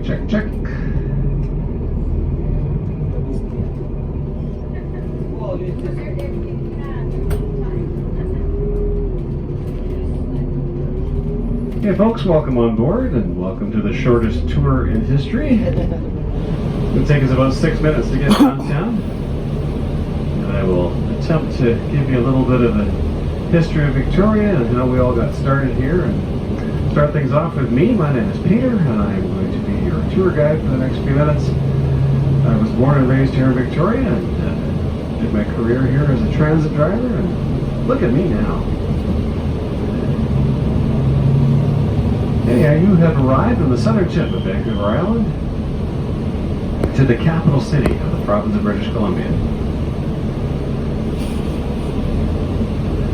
Check, check. Hey folks, welcome on board and welcome to the shortest tour in history. It'll take us about 6 minutes to get downtown. And I will attempt to give you a little bit of the history of Victoria and how we all got started here. And start things off with me. My name is Peter and I'm going to be your tour guide for the next few minutes. I was born and raised here in Victoria and did my career here as a transit driver, and look at me now. Anyhow, you have arrived on the southern tip of Vancouver Island to the capital city of the province of British Columbia.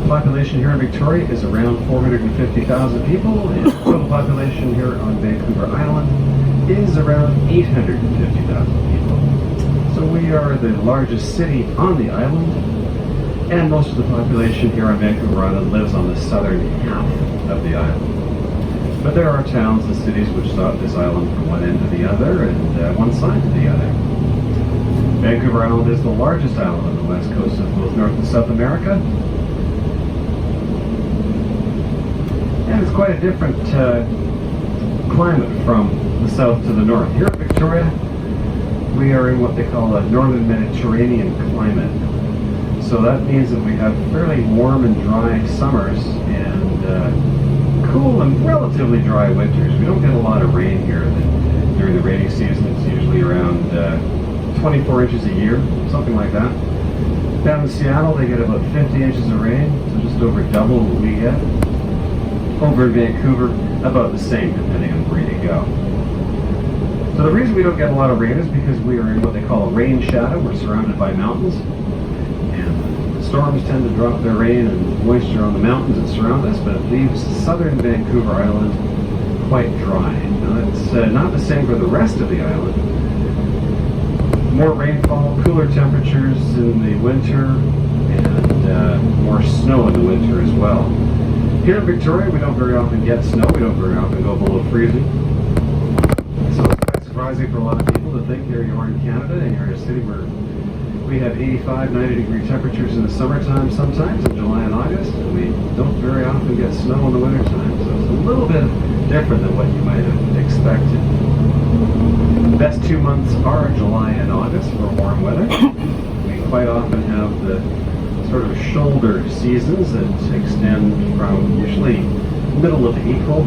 The population here in Victoria is around 450,000 people, and the total population here on Vancouver Island is around 850,000 people. So we are the largest city on the island, and most of the population here on Vancouver Island lives on the southern half of the island. But there are towns and cities which dot this island from one end to the other and one side to the other. Vancouver Island is the largest island on the west coast of both North and South America. And it's quite a different climate from the south to the north. Here in Victoria, we are in what they call a northern Mediterranean climate. So that means that we have fairly warm and dry summers and cool and relatively dry winters. We don't get a lot of rain here. During the rainy season, it's usually around 24 inches a year, something like that. Down in Seattle, they get about 50 inches of rain, so just over double what we get. Over in Vancouver, about the same, depending on where you go. So the reason we don't get a lot of rain is because we are in what they call a rain shadow. We're surrounded by mountains, and storms tend to drop their rain and moisture on the mountains that surround us, but it leaves southern Vancouver Island quite dry. Now that's not the same for the rest of the island. More rainfall, cooler temperatures in the winter, and more snow in the winter as well. Here in Victoria, we don't very often get snow. We don't very often go below freezing. So it's quite surprising for a lot of people to think here you are in Canada and you're in a city where we have 85, 90 degree temperatures in the summertime sometimes, in July and August, and we don't very often get snow in the wintertime. So it's a little bit different than what you might have expected. The best 2 months are July and August for warm weather. We quite often have the sort of shoulder seasons that extend from usually middle of April.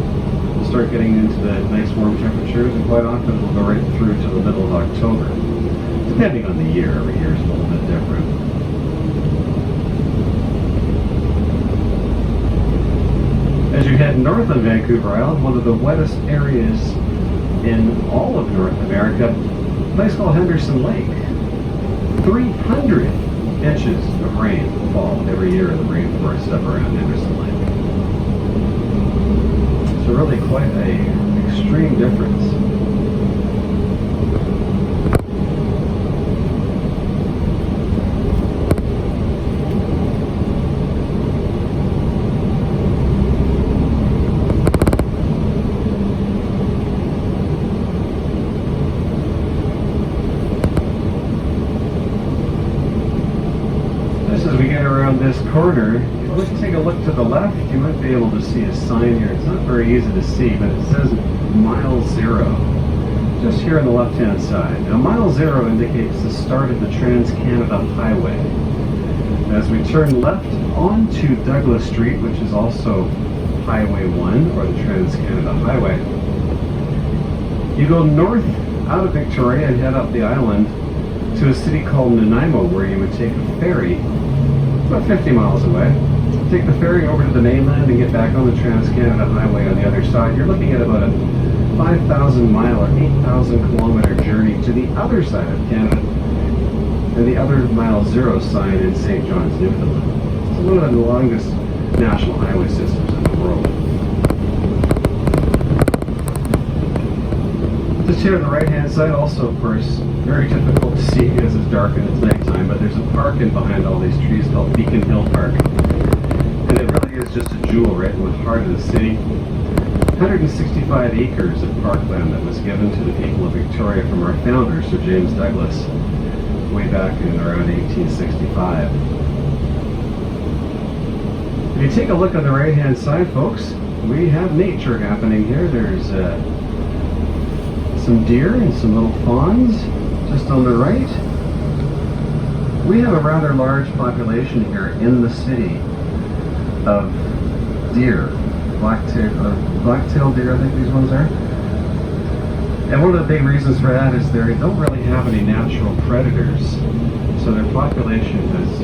We'll start getting into the nice warm temperatures, and quite often we'll go right through to the middle of October. Depending on the year, every year is a little bit different. As you head north on Vancouver Island, one of the wettest areas in all of North America, a place called Henderson Lake. 300 inches of rain fall every year in the rainforest up around Henderson Lake. It's really quite an extreme difference. This corner, if you take a look to the left, you might be able to see a sign here. It's not very easy to see, but it says Mile Zero, just here on the left-hand side. Now, Mile Zero indicates the start of the Trans-Canada Highway. As we turn left onto Douglas Street, which is also Highway 1, or the Trans-Canada Highway, you go north out of Victoria and head up the island to a city called Nanaimo, where you would take a ferry about 50 miles away. Take the ferry over to the mainland and get back on the Trans-Canada Highway on the other side. You're looking at about a 5,000 mile or 8,000 kilometer journey to the other side of Canada, and the other Mile Zero sign in St. John's, Newfoundland. It's one of the longest national highway systems in the world. Just here on the right-hand side, also, of course, very difficult to see because it's dark and it's nighttime, but there's a park in behind all these trees called Beacon Hill Park. And it really is just a jewel right in the heart of the city. 165 acres of parkland that was given to the people of Victoria from our founder, Sir James Douglas, way back in around 1865. If you take a look on the right-hand side, folks, we have nature happening here. There's some deer and some little fawns just on the right. We have a rather large population here in the city of deer. Black-tailed deer, I think these ones are. And one of the big reasons for that is they don't really have any natural predators, so their population has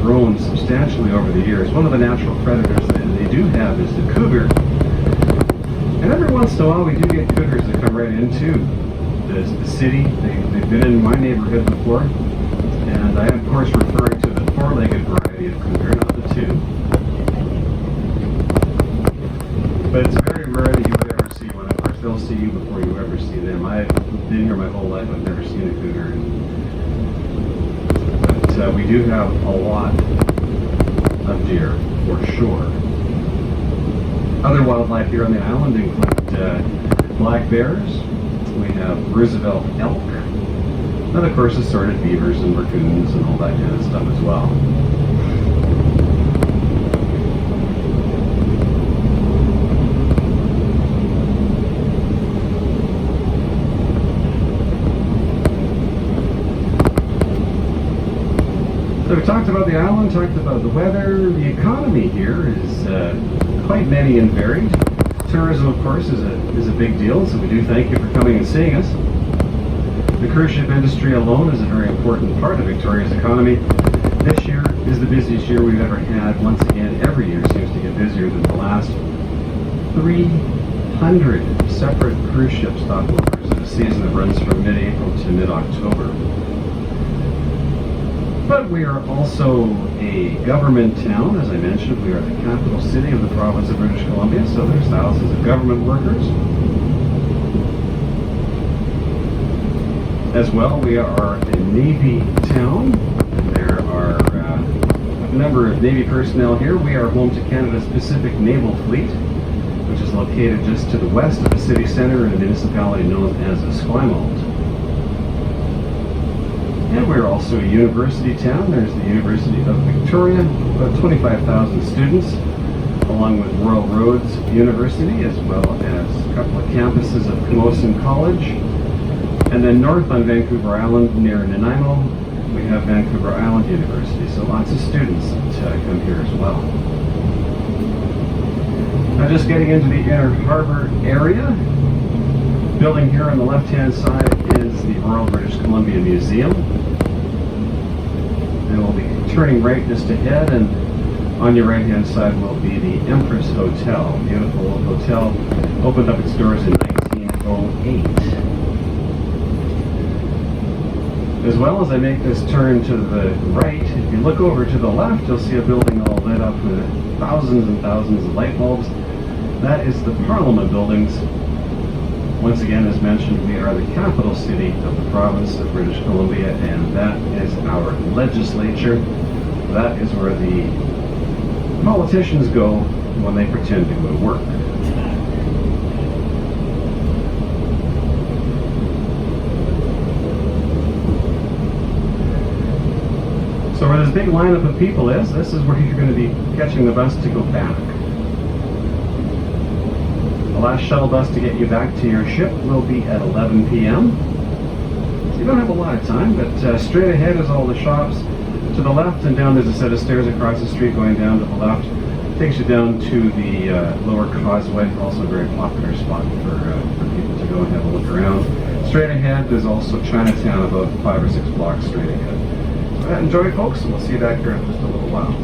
grown substantially over the years. One of the natural predators that they do have is the cougar. And every once in a while we do get cougars that come right into the city. They've been in my neighborhood before, and I am of course referring to the four-legged variety of cougar, not the two. But it's very rare that you would ever see one. Of course, they'll see you before you ever see them. I've been here my whole life. I've never seen a cougar. But we do have a lot of deer, for sure. Other wildlife here on the island include black bears. We have Roosevelt elk. And of course, assorted beavers and raccoons and all that kind of stuff as well. So we talked about the island, talked about the weather. The economy here is quite many and varied. Tourism, of course, is a big deal, so we do thank you for coming and seeing us. The cruise ship industry alone is a very important part of Victoria's economy. This year is the busiest year we've ever had. Once again, every year seems to get busier than the last. 300 separate cruise ship stopovers in a season that runs from mid-April to mid-October. But we are also a government town, as I mentioned. We are the capital city of the province of British Columbia, so there's thousands of government workers. As well, we are a Navy town. There are a number of Navy personnel here. We are home to Canada's Pacific Naval Fleet, which is located just to the west of the city centre in a municipality known as Esquimalt. And we're also a university town. There's the University of Victoria, about 25,000 students, along with Royal Roads University, as well as a couple of campuses of Camosun College. And then north on Vancouver Island, near Nanaimo, we have Vancouver Island University. So lots of students that come here as well. Now just getting into the Inner Harbour area. Building here on the left-hand side is the Royal British Columbia Museum. And we'll be turning right just ahead, and on your right-hand side will be the Empress Hotel. Beautiful hotel, opened up its doors in 1908. As well, as I make this turn to the right, if you look over to the left, you'll see a building all lit up with thousands and thousands of light bulbs. That is the Parliament buildings. Once again, as mentioned, we are the capital city of the province of British Columbia, and that is our legislature. That is where the politicians go when they pretend to go to work. So where this big lineup of people is, this is where you're going to be catching the bus to go back. The last shuttle bus to get you back to your ship will be at 11 p.m. So you don't have a lot of time, but straight ahead is all the shops. To the left and down there's a set of stairs across the street going down to the left. Takes you down to the lower causeway, also a very popular spot for people to go and have a look around. Straight ahead there's also Chinatown, about 5 or 6 blocks straight ahead. So enjoy, folks, and we'll see you back here in just a little while.